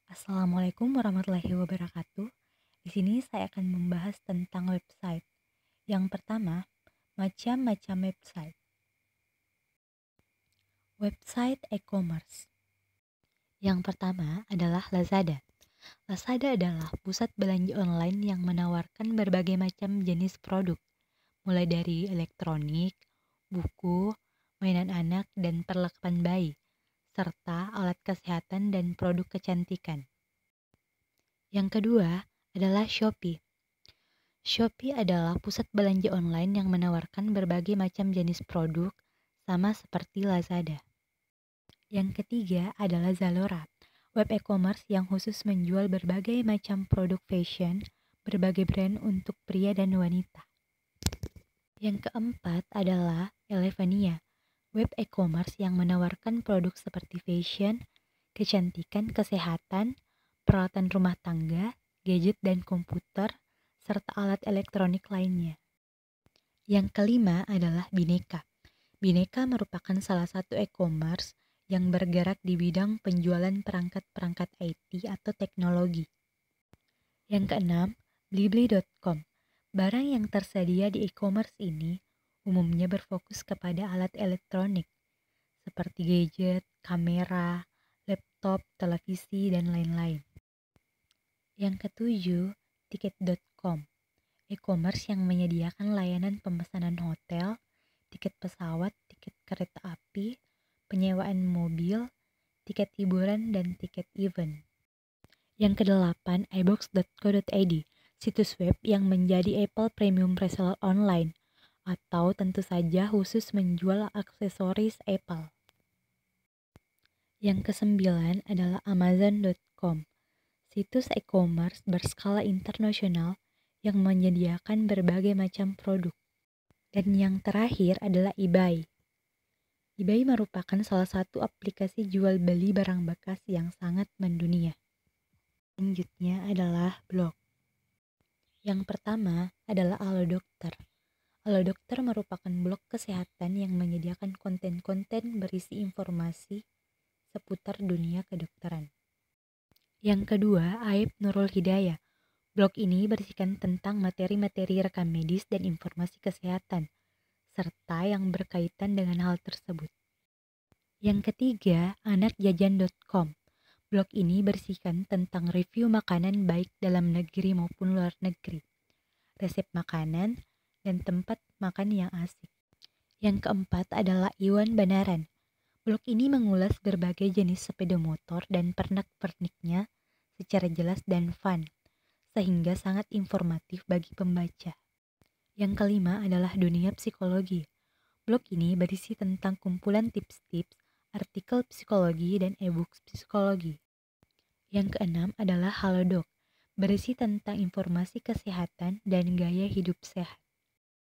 Assalamualaikum warahmatullahi wabarakatuh. Di sini saya akan membahas tentang website. Yang pertama, macam-macam website. Website e-commerce. Yang pertama adalah Lazada. Lazada adalah pusat belanja online yang menawarkan berbagai macam jenis produk, mulai dari elektronik, buku, mainan anak, dan perlengkapan bayi, serta alat kesehatan dan produk kecantikan. Yang kedua adalah Shopee. Shopee adalah pusat belanja online yang menawarkan berbagai macam jenis produk, sama seperti Lazada. Yang ketiga adalah Zalora, web e-commerce yang khusus menjual berbagai macam produk fashion, berbagai brand untuk pria dan wanita. Yang keempat adalah Elevania, web e-commerce yang menawarkan produk seperti fashion, kecantikan, kesehatan, peralatan rumah tangga, gadget dan komputer, serta alat elektronik lainnya. Yang kelima adalah Bineka. Bineka merupakan salah satu e-commerce yang bergerak di bidang penjualan perangkat-perangkat IT atau teknologi. Yang keenam, Blibli.com. Barang yang tersedia di e-commerce ini umumnya berfokus kepada alat elektronik seperti gadget, kamera, laptop, televisi, dan lain-lain. Yang ketujuh, Tiket.com. E-commerce yang menyediakan layanan pemesanan hotel, tiket pesawat, tiket kereta api, penyewaan mobil, tiket hiburan, dan tiket event. Yang kedelapan, iBox.co.id, situs web yang menjadi Apple Premium Reseller Online, atau tentu saja khusus menjual aksesoris Apple. Yang kesembilan adalah Amazon.com, situs e-commerce berskala internasional yang menyediakan berbagai macam produk. Dan yang terakhir adalah eBay. eBay merupakan salah satu aplikasi jual beli barang bekas yang sangat mendunia. Selanjutnya adalah blog. Yang pertama adalah Halo Dokter. Halo Dokter merupakan blog kesehatan yang menyediakan konten-konten berisi informasi seputar dunia kedokteran. Yang kedua, Aib Nurul Hidayah. Blog ini berisikan tentang materi-materi rekam medis dan informasi kesehatan, serta yang berkaitan dengan hal tersebut. Yang ketiga, anakjajan.com. Blog ini berisikan tentang review makanan baik dalam negeri maupun luar negeri, resep makanan, dan tempat makan yang asik. Yang keempat adalah Iwan Banaran. Blog ini mengulas berbagai jenis sepeda motor dan pernak-perniknya secara jelas dan fun, sehingga sangat informatif bagi pembaca. Yang kelima adalah Dunia Psikologi. Blog ini berisi tentang kumpulan tips-tips, artikel psikologi, dan e-book psikologi. Yang keenam adalah Halodoc, berisi tentang informasi kesehatan dan gaya hidup sehat.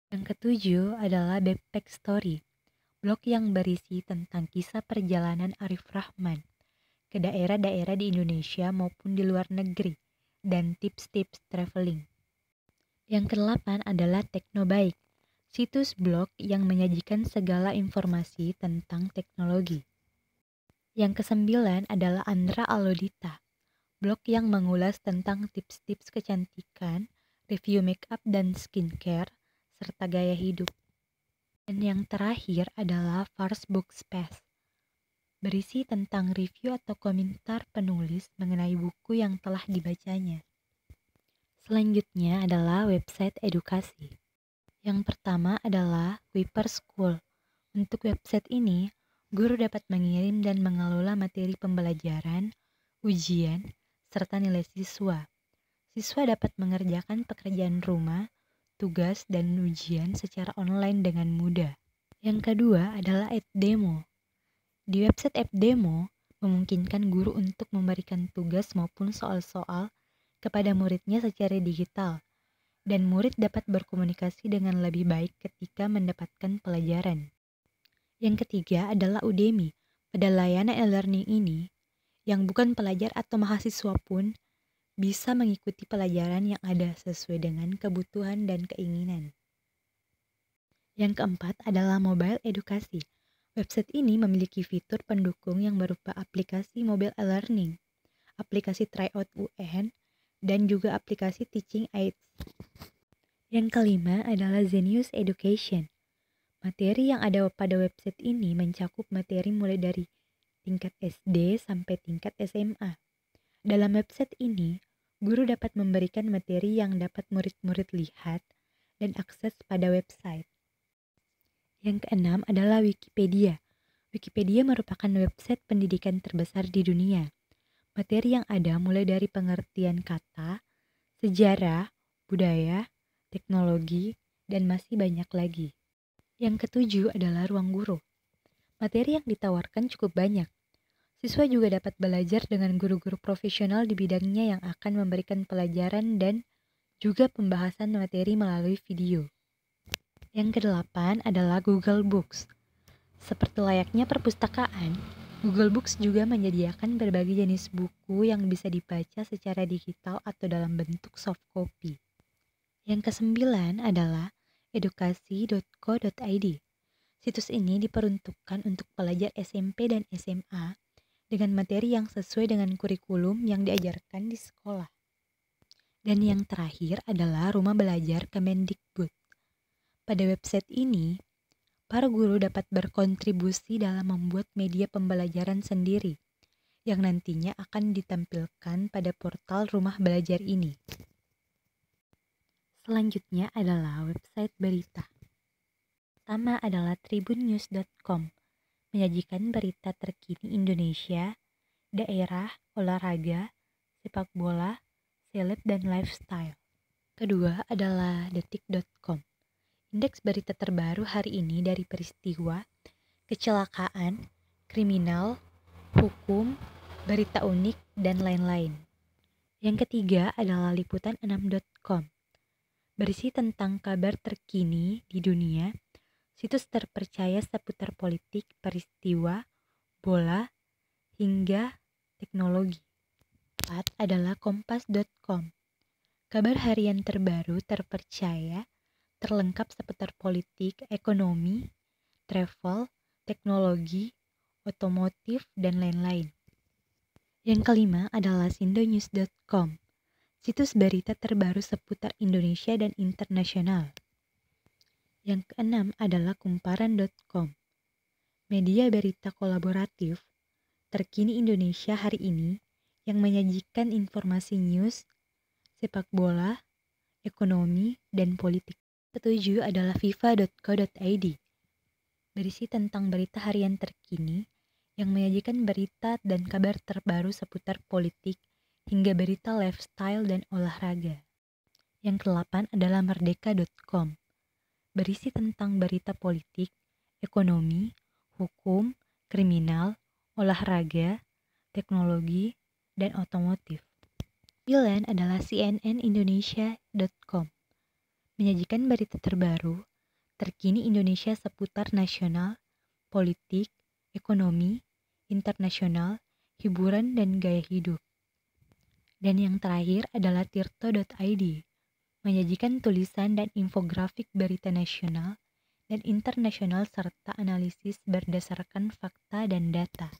Yang ketujuh adalah Backpack Story, blog yang berisi tentang kisah perjalanan Arif Rahman ke daerah-daerah di Indonesia maupun di luar negeri, dan tips-tips traveling. Yang kedelapan adalah Teknobaik, situs blog yang menyajikan segala informasi tentang teknologi. Yang kesembilan adalah Andra Alodita, blog yang mengulas tentang tips-tips kecantikan, review makeup dan skincare, serta gaya hidup. Dan yang terakhir adalah Fars Book Space, berisi tentang review atau komentar penulis mengenai buku yang telah dibacanya. Selanjutnya adalah website edukasi. Yang pertama adalah Wiper School. Untuk website ini, guru dapat mengirim dan mengelola materi pembelajaran, ujian, serta nilai siswa. Siswa dapat mengerjakan pekerjaan rumah, tugas, dan ujian secara online dengan mudah. Yang kedua adalah EdDemo. Di website EdDemo, memungkinkan guru untuk memberikan tugas maupun soal-soal kepada muridnya secara digital, dan murid dapat berkomunikasi dengan lebih baik ketika mendapatkan pelajaran. Yang ketiga adalah Udemy. Pada layanan e-learning ini, yang bukan pelajar atau mahasiswa pun bisa mengikuti pelajaran yang ada sesuai dengan kebutuhan dan keinginan. Yang keempat adalah mobile edukasi. Website ini memiliki fitur pendukung yang berupa aplikasi mobile e-learning, aplikasi Tryout UN, dan juga aplikasi Teaching Aids. Yang kelima adalah Zenius Education. Materi yang ada pada website ini mencakup materi mulai dari tingkat SD sampai tingkat SMA. Dalam website ini, guru dapat memberikan materi yang dapat murid-murid lihat dan akses pada website. Yang keenam adalah Wikipedia. Wikipedia merupakan website pendidikan terbesar di dunia. Materi yang ada mulai dari pengertian kata, sejarah, budaya, teknologi, dan masih banyak lagi. Yang ketujuh adalah Ruang Guru. Materi yang ditawarkan cukup banyak. Siswa juga dapat belajar dengan guru-guru profesional di bidangnya yang akan memberikan pelajaran dan juga pembahasan materi melalui video. Yang kedelapan adalah Google Books. Seperti layaknya perpustakaan, Google Books juga menyediakan berbagai jenis buku yang bisa dibaca secara digital atau dalam bentuk soft copy. Yang kesembilan adalah edukasi.co.id. Situs ini diperuntukkan untuk pelajar SMP dan SMA dengan materi yang sesuai dengan kurikulum yang diajarkan di sekolah. Dan yang terakhir adalah Rumah Belajar Kemendikbud. Pada website ini, para guru dapat berkontribusi dalam membuat media pembelajaran sendiri yang nantinya akan ditampilkan pada portal Rumah Belajar ini. Selanjutnya adalah website berita. Pertama adalah tribunnews.com, menyajikan berita terkini Indonesia, daerah, olahraga, sepak bola, seleb, dan lifestyle. Kedua adalah detik.com, indeks berita terbaru hari ini dari peristiwa, kecelakaan, kriminal, hukum, berita unik, dan lain-lain. Yang ketiga adalah liputan6.com, berisi tentang kabar terkini di dunia, situs terpercaya seputar politik, peristiwa, bola, hingga teknologi. 4 adalah kompas.com, kabar harian terbaru terpercaya, terlengkap seputar politik, ekonomi, travel, teknologi, otomotif, dan lain-lain. Yang kelima adalah sindonews.com, situs berita terbaru seputar Indonesia dan internasional. Yang keenam adalah kumparan.com, media berita kolaboratif terkini Indonesia hari ini yang menyajikan informasi news, sepak bola, ekonomi, dan politik. Ketujuh adalah fifa.co.id, berisi tentang berita harian terkini yang menyajikan berita dan kabar terbaru seputar politik hingga berita lifestyle dan olahraga. Yang kedelapan adalah merdeka.com, berisi tentang berita politik, ekonomi, hukum, kriminal, olahraga, teknologi, dan otomotif. 9 adalah cnnindonesia.com, menyajikan berita terbaru, terkini Indonesia seputar nasional, politik, ekonomi, internasional, hiburan, dan gaya hidup. Dan yang terakhir adalah tirto.id, menyajikan tulisan dan infografik berita nasional dan internasional serta analisis berdasarkan fakta dan data.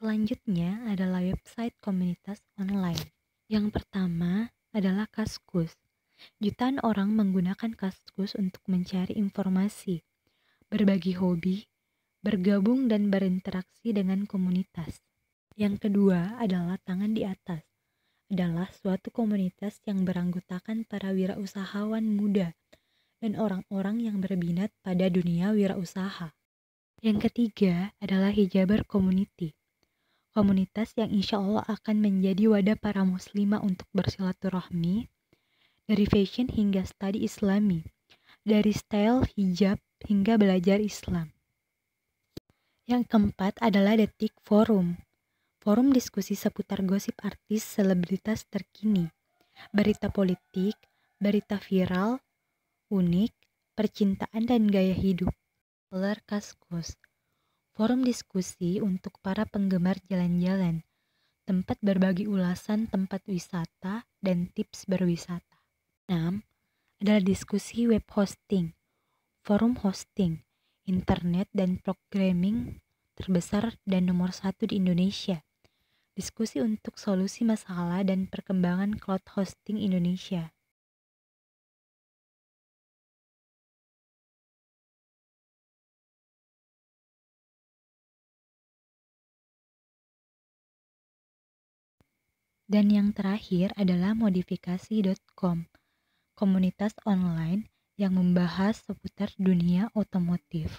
Selanjutnya adalah website komunitas online. Yang pertama adalah Kaskus. Jutaan orang menggunakan Kaskus untuk mencari informasi, berbagi hobi, bergabung dan berinteraksi dengan komunitas. Yang kedua adalah Tangan di Atas, adalah suatu komunitas yang beranggotakan para wirausahawan muda dan orang-orang yang berminat pada dunia wirausaha. Yang ketiga adalah Hijaber Community, komunitas yang insya Allah akan menjadi wadah para muslimah untuk bersilaturahmi, dari fashion hingga studi islami, dari style hijab hingga belajar Islam. Yang keempat adalah Detik Forum, forum diskusi seputar gosip artis selebritas terkini, berita politik, berita viral, unik, percintaan dan gaya hidup. Kaskus, forum diskusi untuk para penggemar jalan-jalan, tempat berbagi ulasan tempat wisata dan tips berwisata. 6 adalah diskusi web hosting, forum hosting, internet dan programming terbesar dan nomor 1 di Indonesia. diskusi untuk solusi masalah dan perkembangan cloud hosting Indonesia. Dan yang terakhir adalah modifikasi.com, komunitas online yang membahas seputar dunia otomotif.